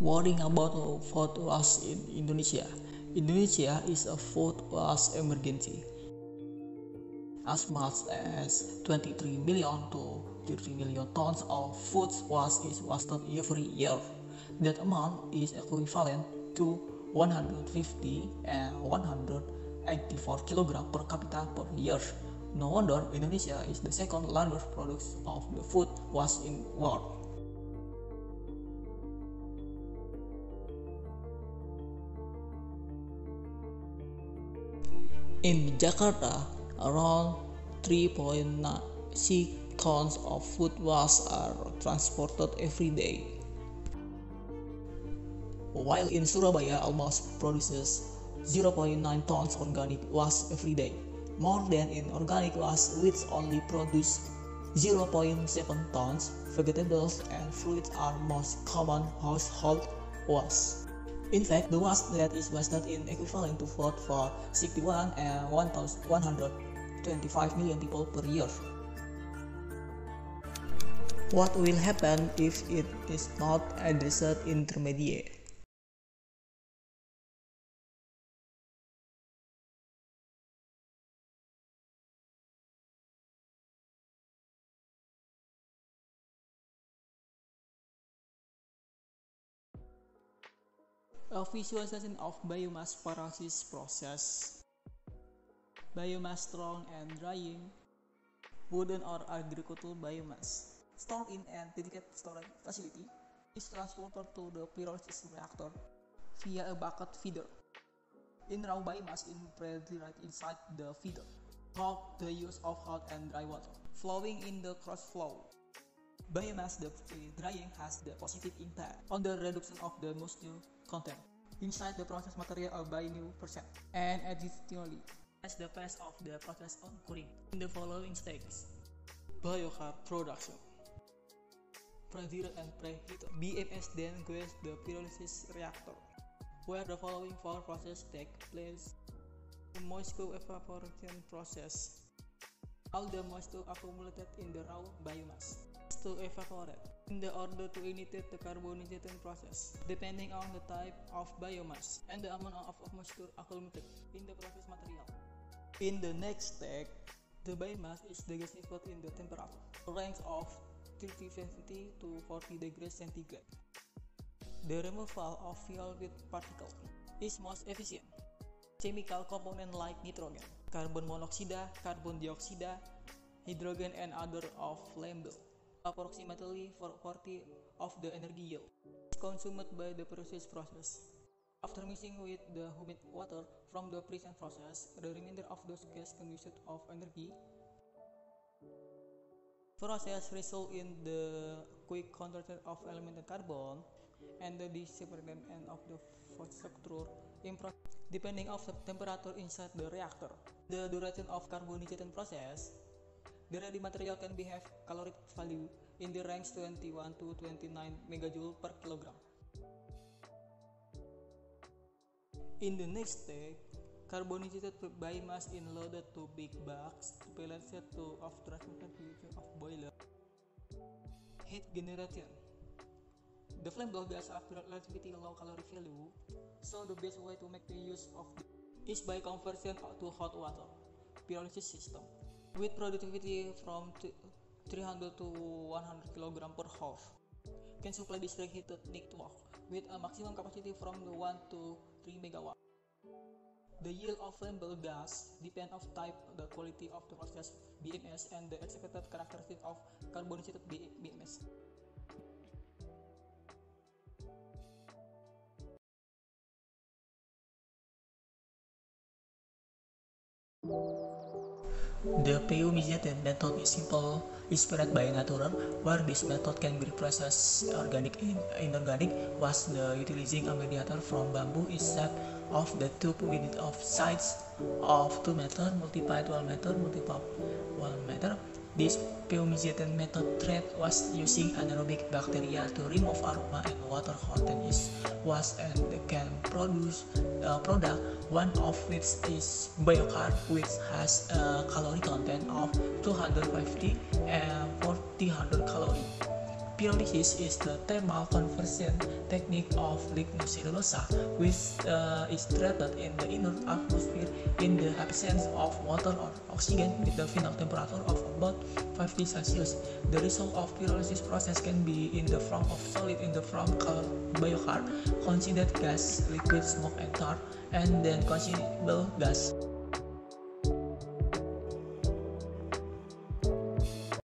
Worrying about food loss in Indonesia. Indonesia is a food loss emergency. As much as 23 million to 30 million tons of food waste is wasted every year. That amount is equivalent to 150 and 184 kg per capita per year. No wonder Indonesia is the second largest producer of the food waste in the world. In Jakarta, around 3.6 tons of food waste are transported every day, while in Surabaya almost produces 0.9 tons organic waste every day, more than in organic waste which only produce 0.7 tons. Vegetables and fruits are most common household waste. In fact, the waste that is wasted is equivalent to food for 61 and 125 million people per year. What will happen if it is not addressed intermediate? A visualization of biomass pyrolysis process. Biomass thrown and drying, wooden or agricultural biomass, stored in a dedicated storage facility, is transported to the pyrolysis reactor via a bucket feeder. In raw biomass is pre-dried inside the feeder. Through the use of hot and dry water flowing in the cross flow. Biomass drying has the positive impact on the reduction of the moisture content inside the process material by 9%, and additionally, as the pace of the process occurring in the following stages: biochar production, pre-dried and preheated. BMS then goes the pyrolysis reactor, where the following four processes take place: the moisture evaporation process. All the moisture accumulated in the raw biomass to evaporate in the order to initiate the carbonization process, depending on the type of biomass and the amount of moisture accumulated in the process material. In the next step, the biomass is degasified in the temperature range of 3070 to 40 degrees centigrade. The removal of fuel with particles is most efficient. Chemical components like nitrogen, carbon monoxide, carbon dioxide, hydrogen and other are flammable. Approximately 40% of the energy yield is consumed by the process. After mixing with the humid water from the prison process, the remainder of those gas consumption of energy process result in the quick conversion of elemental carbon and the disappearance of the food structure in process depending on the temperature inside the reactor. The duration of carbonization process. The ready material can be have caloric value in the range 21 to 29 megajoule per kilogram. In the next step, carbonized biomass is loaded to big bags to balance to of transmission of boiler. Heat generation. The flammable gas have relatively low caloric value, so the best way to make the use of is by conversion to hot water pyrolysis system with productivity from 300 to 100 kg per hour. Can supply district heated network with a maximum capacity from 1 to 3 megawatt. The yield of flammable gas depends on type, the quality of the process BMS, and the expected characteristic of carbonized BMS. The PU-mediated method is simple, inspired by nature, where this method can be replaced organic and inorganic waste. The utilizing a mediator from bamboo is set of the tube with of sides of 2 meter multiplied 1 meter multiplied 1 meter. This PU-mediated method treat was using anaerobic bacteria to remove aroma and water content is waste and can produce a product, one of which is biochar, which has a calorie content of 250 and 400 calories. Pyrolysis Pyrolysis is the thermal conversion technique of lignocellulose, which is treated in the inert atmosphere in the absence of water or oxygen with the final temperature of about 50 Celsius. The result of pyrolysis process can be in the form of solid in the form called biochar, concentrated gas, liquid, smoke, and tar, and then consumable gas.